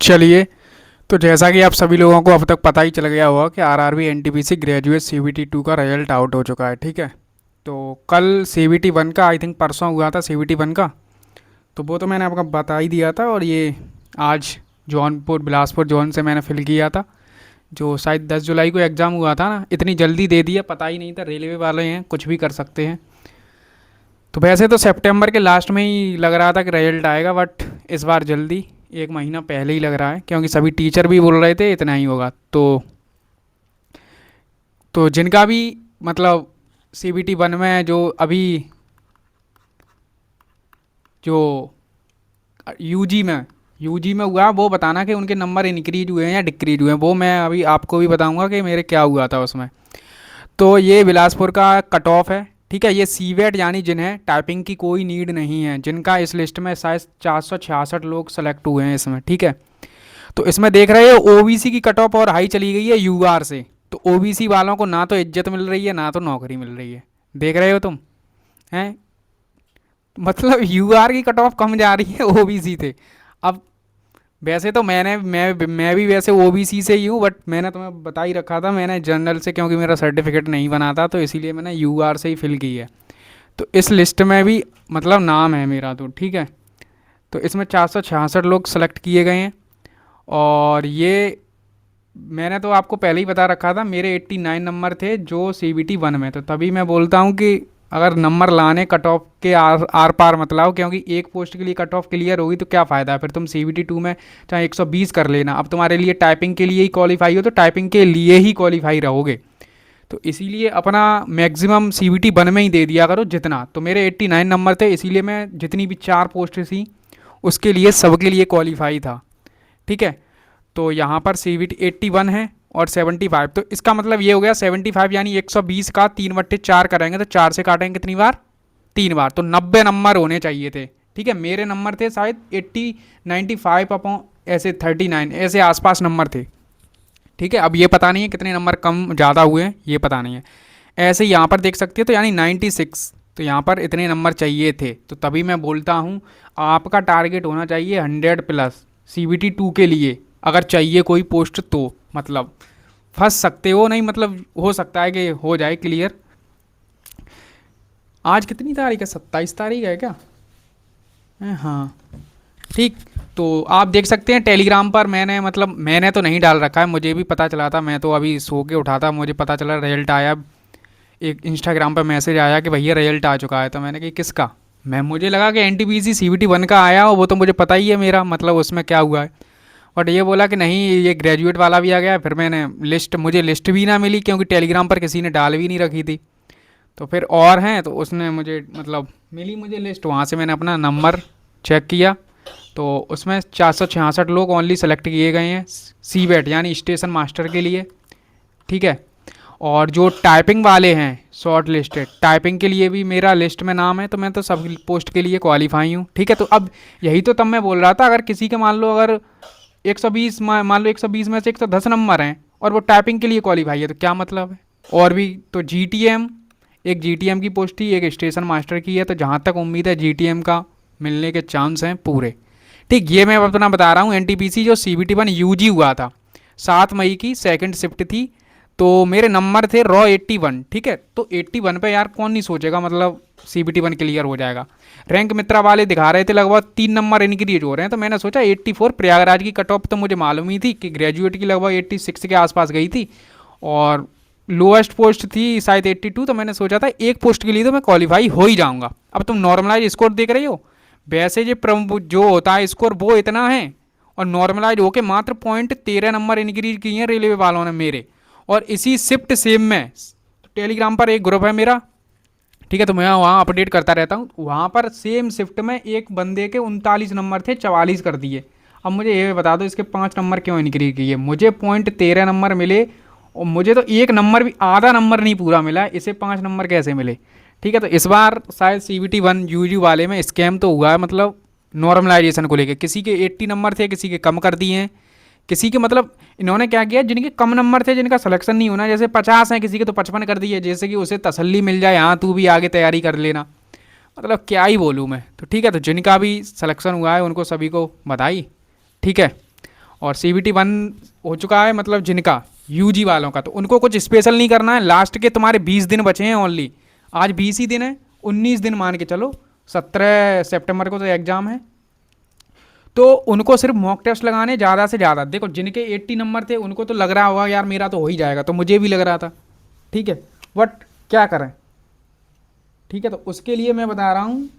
चलिए, तो जैसा कि आप सभी लोगों को अब तक पता ही चल गया होगा कि आरआरबी एनटीपीसी ग्रेजुएट सीबीटी 2 का रिजल्ट आउट हो चुका है। ठीक है, तो कल सीबीटी 1 का आई थिंक परसों हुआ था सीबीटी 1 का, तो वो तो मैंने आपको बता ही दिया था। और ये आज जौनपुर बिलासपुर जोन से मैंने फिल किया था, जो शायद 10 जुलाई को एग्ज़ाम हुआ था ना। इतनी जल्दी दे दिया, पता ही नहीं था, रेलवे वाले हैं कुछ भी कर सकते हैं। तो वैसे तो सितंबर के लास्ट में ही लग रहा था कि रिजल्ट आएगा, बट इस बार जल्दी 1 महीना पहले ही लग रहा है, क्योंकि सभी टीचर भी बोल रहे थे इतना ही होगा। तो जिनका भी मतलब सीबीटी 1 में जो अभी जो यूजी में हुआ, वो बताना कि उनके नंबर इंक्रीज हुए हैं या डिक्रीज हुए हैं। वो मैं अभी आपको भी बताऊंगा कि मेरे क्या हुआ था उसमें। तो ये बिलासपुर का कट ऑफ है। ठीक है, ये सीवेट यानी जिन्हें टाइपिंग की कोई नीड नहीं है, जिनका इस लिस्ट में शायद 466 लोग सेलेक्ट हुए हैं इसमें। ठीक है, तो इसमें देख रहे हो ओबीसी की कट ऑफ और हाई चली गई है यूआर से। तो ओबीसी वालों को ना तो इज्जत मिल रही है, ना तो नौकरी मिल रही है। देख रहे हो तुम, हैं? मतलब यूआर की कट ऑफ कम जा रही है ओबीसी से। अब वैसे तो मैं भी वैसे ओबीसी से ही हूँ, बट मैंने तुम्हें बता ही रखा था, मैंने जनरल से, क्योंकि मेरा सर्टिफिकेट नहीं बना था, तो इसीलिए मैंने यूआर से ही फिल की है। तो इस लिस्ट में भी मतलब नाम है मेरा। तो ठीक है, तो इसमें 466 लोग सेलेक्ट किए गए हैं। और ये मैंने तो आपको पहले ही बता रखा था, मेरे 89 नंबर थे जो सीबीटी 1 में। तो तभी मैं बोलता हूँ कि अगर नंबर लाने कट ऑफ के आर आर पार मत लाओ, क्योंकि एक पोस्ट के लिए कट ऑफ क्लियर होगी तो क्या फ़ायदा है फिर। तुम सीबीटी 2 में चाहे 120 कर लेना, अब तुम्हारे लिए टाइपिंग के लिए ही क्वालिफाई हो तो टाइपिंग के लिए ही क्वालिफाई रहोगे। तो इसीलिए अपना मैक्सिमम सीबीटी 1 में ही दे दिया करो जितना। तो मेरे 89 नंबर थे, इसीलिए मैं जितनी भी 4 पोस्ट थी उसके लिए सबके लिए क्वालिफाई था। ठीक है, तो यहाँ पर सी वी टी 81 है और 75। तो इसका मतलब ये हो गया 75 यानी 120 का 3/4 करेंगे तो 4 से काटेंगे कितनी बार? 3 बार। तो 90 नंबर होने चाहिए थे। ठीक है, मेरे नंबर थे शायद 80, 95 अपॉन ऐसे 39 ऐसे आसपास नंबर थे। ठीक है, अब ये पता नहीं है कितने नंबर कम ज़्यादा हुए हैं, ये पता नहीं है। ऐसे यहाँ पर देख सकते हैं, तो यानी 96, तो यहाँ पर इतने नंबर चाहिए थे। तो तभी मैं बोलता हूँ आपका टारगेट होना चाहिए 100+ सीबीटी 2 के लिए। अगर चाहिए कोई पोस्ट तो मतलब फंस सकते हो नहीं, मतलब हो सकता है कि हो जाए क्लियर। आज कितनी तारीख है? 27 तारीख है क्या? हाँ, ठीक। तो आप देख सकते हैं टेलीग्राम पर मैंने तो नहीं डाल रखा है, मुझे भी पता चला था, मैं तो अभी सो के उठा था, मुझे पता चला रिजल्ट आया। एक इंस्टाग्राम पर मैसेज आया कि भैया रिजल्ट आ चुका है। तो मैंने कहा किसका? मुझे लगा कि एनटीपीसी सीबीटी 1 का आया हो, वो तो मुझे पता ही है मेरा मतलब उसमें क्या हुआ है। बट ये बोला कि नहीं ये ग्रेजुएट वाला भी आ गया। फिर मैंने मुझे लिस्ट भी ना मिली, क्योंकि टेलीग्राम पर किसी ने डाल भी नहीं रखी थी। तो फिर और हैं, तो उसने मुझे मतलब मिली मुझे लिस्ट, वहाँ से मैंने अपना नंबर चेक किया। तो उसमें 466 लोग ओनली सेलेक्ट किए गए हैं सीबेट यानी स्टेशन मास्टर के लिए। ठीक है, और जो टाइपिंग वाले हैं शॉर्ट लिस्टेड, टाइपिंग के लिए भी मेरा लिस्ट में नाम है। तो मैं तो सब पोस्ट के लिए क्वालिफाई हूँ। ठीक है, तो अब यही तो तब मैं बोल रहा था, अगर किसी के मान लो अगर 120 मान लो 120 में से 110 नंबर हैं और वो टाइपिंग के लिए क्वालिफाई है, तो क्या मतलब है। और भी तो जीटीएम, एक जीटीएम की पोस्ट थी, एक स्टेशन मास्टर की है। तो जहाँ तक उम्मीद है जीटीएम का मिलने के चांस हैं पूरे। ठीक, ये मैं अपना बता रहा हूँ। एनटीपीसी जो सीबीटी 1 यूजी हुआ था 7 मई की सेकंड शिफ्ट थी, तो मेरे नंबर थे रॉ 81। ठीक है, तो 81 पे यार कौन नहीं सोचेगा मतलब सीबीटी 1 क्लियर हो जाएगा। रैंक मित्रा वाले दिखा रहे थे लगभग 3 नंबर इंक्रीज हो रहे हैं, तो मैंने सोचा 84। प्रयागराज की कट ऑफ तो मुझे मालूम ही थी कि ग्रेजुएट की लगभग 86 के आसपास गई थी, और लोएस्ट पोस्ट थी शायद 82। तो मैंने सोचा था एक पोस्ट के लिए तो मैं क्वालिफाई हो ही जाऊंगा। अब तुम नॉर्मलाइज स्कोर देख रहे हो, वैसे जो होता है स्कोर वो इतना है, और नॉर्मलाइज होके मात्र 0.13 नंबर इंक्रीज किए हैं रेलवे वालों ने मेरे। और इसी शिफ्ट सेम में टेलीग्राम पर एक ग्रुप है मेरा। ठीक है, तो मैं वहाँ अपडेट करता रहता हूँ। वहाँ पर सेम शिफ्ट में एक बंदे के 39 नंबर थे, 44 कर दिए। अब मुझे ये बता दो इसके 5 नंबर क्यों इंक्रीज किए? मुझे 0.13 नंबर मिले, और मुझे तो एक नंबर भी, आधा नंबर नहीं पूरा मिला है, इसे 5 नंबर कैसे मिले? ठीक है, तो इस बार शायद सीबीटी 1 यूजी वाले में स्कैम तो हुआ है, मतलब नॉर्मलाइजेशन को लेके। किसी के 80 नंबर थे, किसी के कम कर दिए हैं, किसी के मतलब इन्होंने क्या किया, जिनके कम नंबर थे, जिनका सिलेक्शन नहीं होना, जैसे 50 हैं किसी के, तो 55 कर दिए, जैसे कि उसे तसल्ली मिल जाए, हाँ तू भी आगे तैयारी कर लेना। मतलब क्या ही बोलूँ मैं। तो ठीक है, तो जिनका भी सिलेक्शन हुआ है उनको सभी को बधाई। ठीक है, और CBT 1 हो चुका है, मतलब जिनका यूजी वालों का, तो उनको कुछ स्पेशल नहीं करना है। लास्ट के तुम्हारे 20 दिन बचे हैं ओनली, आज 20 ही दिन है, 19 दिन मान के चलो, 17 सितंबर को तो एग्ज़ाम है। तो उनको सिर्फ मॉक टेस्ट लगाने ज़्यादा से ज़्यादा। देखो जिनके 80 नंबर थे उनको तो लग रहा होगा यार मेरा तो हो ही जाएगा, तो मुझे भी लग रहा था, ठीक है, बट क्या करें, ठीक है। तो उसके लिए मैं बता रहा हूँ,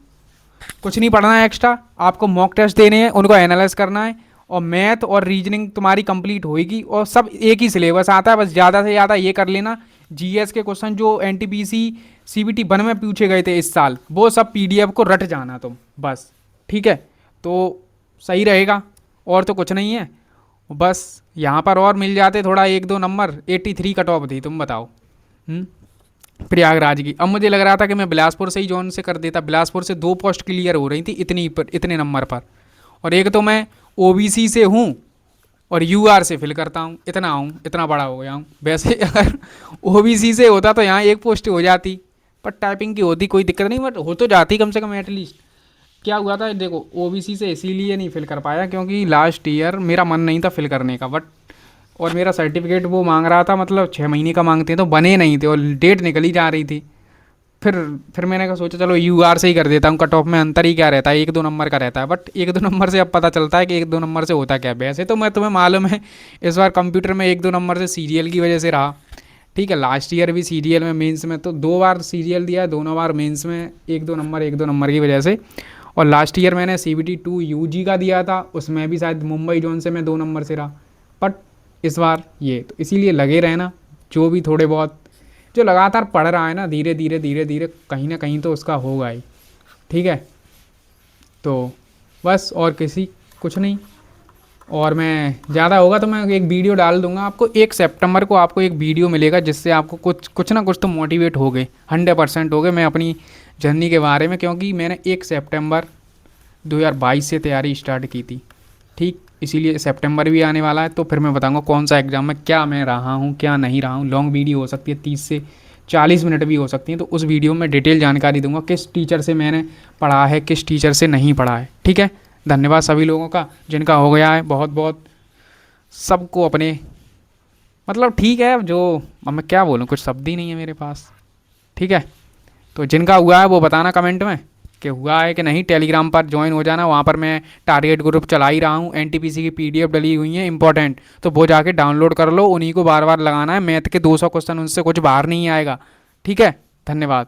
कुछ नहीं पढ़ना है एक्स्ट्रा, आपको मॉक टेस्ट देने हैं, उनको एनालाइज करना है, और मैथ और रीजनिंग तुम्हारी कंप्लीट होएगी, और सब एक ही सिलेबस आता है, बस ज़्यादा से ज़्यादा ये कर लेना, जीएस के क्वेश्चन जो एनटीपीसी सीबीटी 1 में पूछे गए थे इस साल, वो सब पीडीएफ को रट जाना तुम बस, ठीक है। तो सही रहेगा, और तो कुछ नहीं है, बस यहाँ पर और मिल जाते थोड़ा 1-2 नंबर, 83 कट ऑफ थी, तुम बताओ। प्रयागराज की, अब मुझे लग रहा था कि मैं बिलासपुर से ही जॉइन से कर देता, बिलासपुर से 2 पोस्ट क्लियर हो रही थी इतनी पर, इतने नंबर पर, और एक तो मैं ओबीसी से हूँ और यूआर से फिल करता हूँ, इतना हूँ, इतना बड़ा हो गया हूँ। वैसे अगर ओबीसी से होता तो यहाँ एक पोस्ट हो जाती, पर टाइपिंग की होती कोई दिक्कत नहीं, बट हो तो जाती कम से कम एटलीस्ट। क्या हुआ था देखो, ओबीसी से इसीलिए नहीं फिल कर पाया क्योंकि लास्ट ईयर मेरा मन नहीं था फिल करने का, बट और मेरा सर्टिफिकेट वो मांग रहा था, मतलब 6 महीने का मांगते हैं, तो बने नहीं थे और डेट निकली जा रही थी। फिर फिर मैंने कहा सोचा चलो यूआर से ही कर देता हूँ, कट ऑफ में अंतर ही क्या रहता है, 1-2 नंबर का रहता है, बट 1-2 नंबर से अब पता चलता है कि 1-2 नंबर से होता क्या है। वैसे तो मैं, तुम्हें मालूम है, इस बार कंप्यूटर में 1-2 नंबर से सीरियल की वजह से रहा, ठीक है। लास्ट ईयर भी सीरियल में, मेंस में तो 2 बार सीरियल दिया है, दोनों बार मेंस में 1-2 नंबर की वजह से। और लास्ट ईयर मैंने CBT 2 यूजी का दिया था, उसमें भी शायद मुंबई जोन से मैं 2 नंबर से रहा, बट इस बार ये, तो इसीलिए लगे रहना, जो भी थोड़े बहुत जो लगातार पढ़ रहा है ना, धीरे धीरे धीरे धीरे कहीं ना कहीं तो उसका होगा ही, ठीक है। तो बस, और किसी कुछ नहीं, और मैं ज़्यादा होगा तो मैं एक वीडियो डाल दूंगा आपको, 1 सितंबर को आपको एक वीडियो मिलेगा जिससे आपको कुछ कुछ ना कुछ तो मोटिवेट हो गए, 100% हो गए मैं अपनी जर्नी के बारे में, क्योंकि मैंने 1 सितंबर 2022 से तैयारी स्टार्ट की थी, ठीक। इसीलिए सितंबर भी आने वाला है, तो फिर मैं बताऊंगा कौन सा एग्ज़ाम में क्या मैं रहा हूँ क्या नहीं रहा हूँ। लॉन्ग वीडियो हो सकती है, 30 से 40 मिनट भी हो सकती हैं, तो उस वीडियो में डिटेल जानकारी दूंगा किस टीचर से मैंने पढ़ा है, किस टीचर से नहीं पढ़ा है, ठीक है। धन्यवाद सभी लोगों का जिनका हो गया है, बहुत बहुत सबको अपने, मतलब ठीक है, जो अब मैं क्या बोलूँ, कुछ शब्द ही नहीं है मेरे पास, ठीक है। तो जिनका हुआ है वो बताना कमेंट में कि हुआ है कि नहीं, टेलीग्राम पर ज्वाइन हो जाना, वहाँ पर मैं टारगेट ग्रुप चला ही रहा हूँ, एनटीपीसी की पीडीएफ डली हुई है इंपॉर्टेंट, तो वो जाके डाउनलोड कर लो, उन्हीं को बार बार लगाना है, मैथ के 200 क्वेश्चन उनसे कुछ बाहर नहीं आएगा, ठीक है। धन्यवाद।